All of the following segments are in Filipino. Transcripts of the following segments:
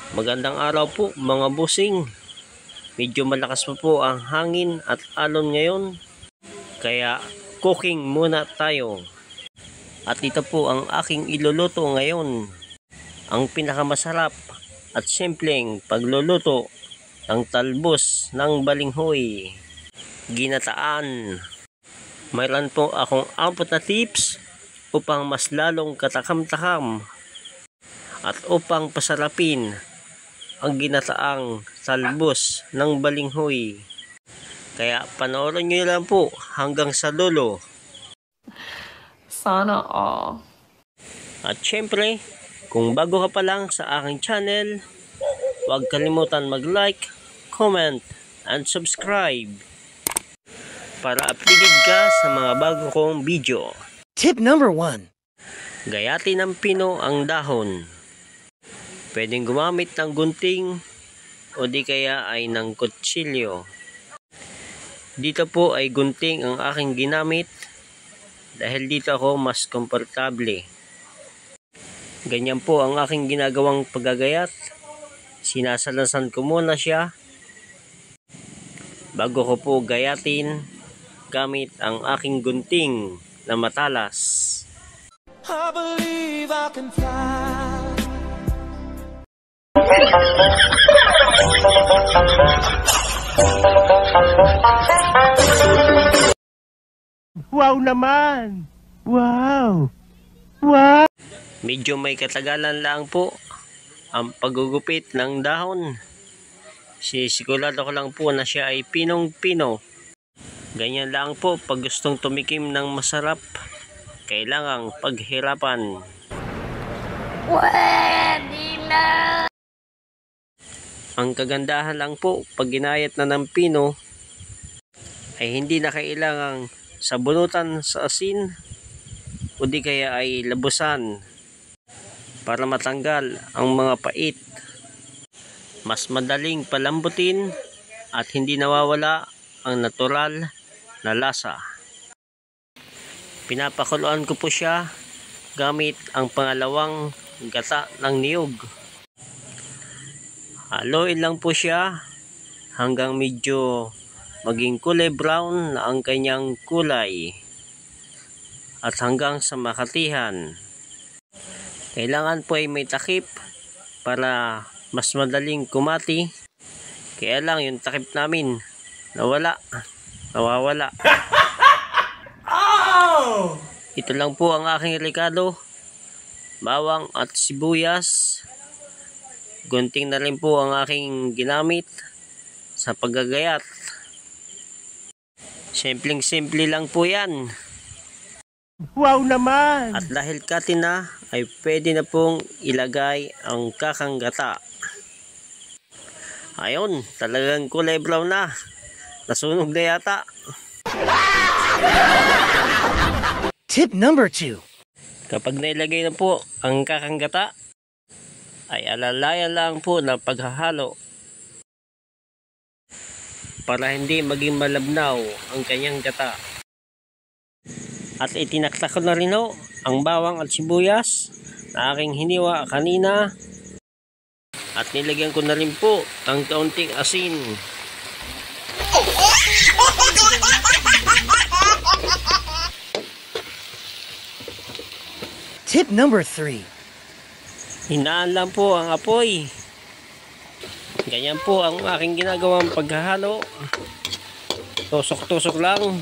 Magandang araw po mga busing. Medyo malakas pa po ang hangin at alon ngayon. Kaya cooking muna tayo. At ito po ang aking iluluto ngayon. Ang pinakamasarap at simpleng pagluluto ng talbos ng balinghoy. Ginataan. Mayroon po akong 4 na tips upang mas lalong katakam-takam at upang pasarapin ang ginataang talbos ng balinghoy. Kaya panoorin nyo lang po hanggang sa dulo. Sana all. At syempre, kung bago ka pa lang sa aking channel, huwag kalimutan mag-like, comment, and subscribe para updated ka sa mga bago kong video. Tip number 1. Gayatin ng pino ang dahon. Pwedeng gumamit ng gunting o di kaya ay ng kutsilyo. Dito po ay gunting ang aking ginamit dahil dito ako mas komportable. Ganyan po ang aking ginagawang paggagayat. Sinasalasan ko muna siya bago ko po gayatin gamit ang aking gunting na matalas. I believe I can fly. Wow naman! Wow! Wow! Medyo may katagalan lang po ang paggugupit ng dahon. Sisigurado ko lang po na siya ay pinong-pino. Ganyan lang po pag gustong tumikim ng masarap. Kailangang paghirapan. Pwede na! Ang kagandahan lang po pag ginayat na ng pino ay hindi na kailangang sabunutan sa asin o di kaya ay labusan para matanggal ang mga pait. Mas madaling palambutin at hindi nawawala ang natural na lasa. Pinapakuluan ko po siya gamit ang pangalawang gata ng niyog. Haluin lang po siya hanggang medyo maging kulay brown na ang kanyang kulay at hanggang sa makatihan. Kailangan po ay may takip para mas madaling kumati. Kaya lang yung takip namin nawawala. Ito lang po ang aking rekado. Bawang at sibuyas. Gunting na rin po ang aking ginamit sa paggagayat. Simpleng-simple lang po yan. Wow naman! At dahil katin na, ay pwede na pong ilagay ang kakang gata. Ayun, talagang kulay brown na. Nasunog na yata. Tip number 2. Kapag nailagay na po ang kakang gata, ay alalayan lang po na paghahalo para hindi maging malabnaw ang kanyang gata. At itinaktak ko na rin ang bawang at sibuyas na aking hiniwa kanina at nilagyan ko na rin po ang kaunting asin. Tip number 3. Hinaan lang po ang apoy. Ganyan po ang aking ginagawang paghahalo. Tusok-tusok lang.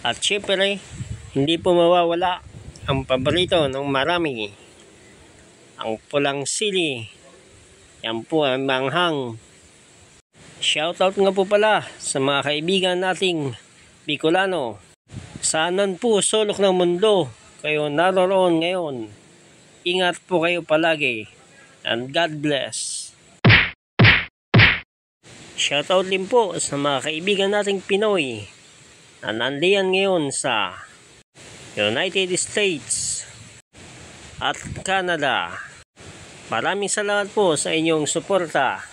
At syempre, hindi po mawawala ang paborito ng marami. Ang pulang sili. Yan po ang manghang. Shoutout nga po pala sa mga kaibigan nating Bicolano. Saan po sulok ng mundo kayo naroon ngayon. Ingat po kayo palagi. And God bless. Shoutout din po sa mga kaibigan nating Pinoy na nandiyan ngayon sa United States at Canada. Maraming salamat po sa inyong suporta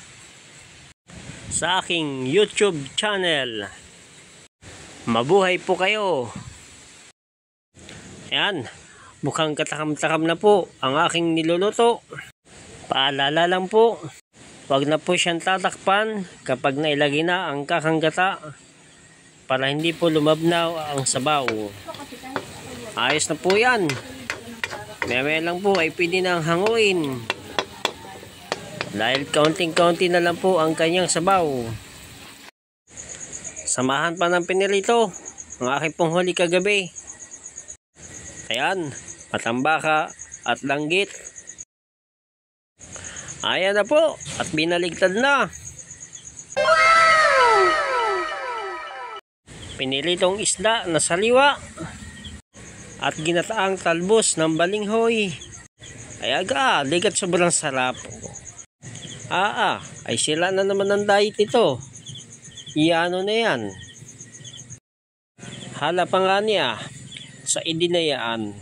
sa aking YouTube channel. Mabuhay po kayo. Ayan, mukhang katakam-takam na po ang aking niluluto. Paalala lang po, wag na po siyang tatakpan kapag nailagay na ang kakanggata para hindi po lumabnaw ang sabaw. Ayos na po yan. Maya lang po ay pwede nang hanguin. Dahil kaunting-kaunti na lang po ang kanyang sabaw. Samahan pa ng pinirito ang aking pong huli kagabi. Ayan, matambaka at langgit. Ayan na po at binaligtad na. Piniritong isda na saliwa at ginataang talbos ng balinghoy. Ay aga, ligat sobrang sarap. Ay sila na naman ang diet ito. Iano na yan. Hala pa nga niya sa idinayaan.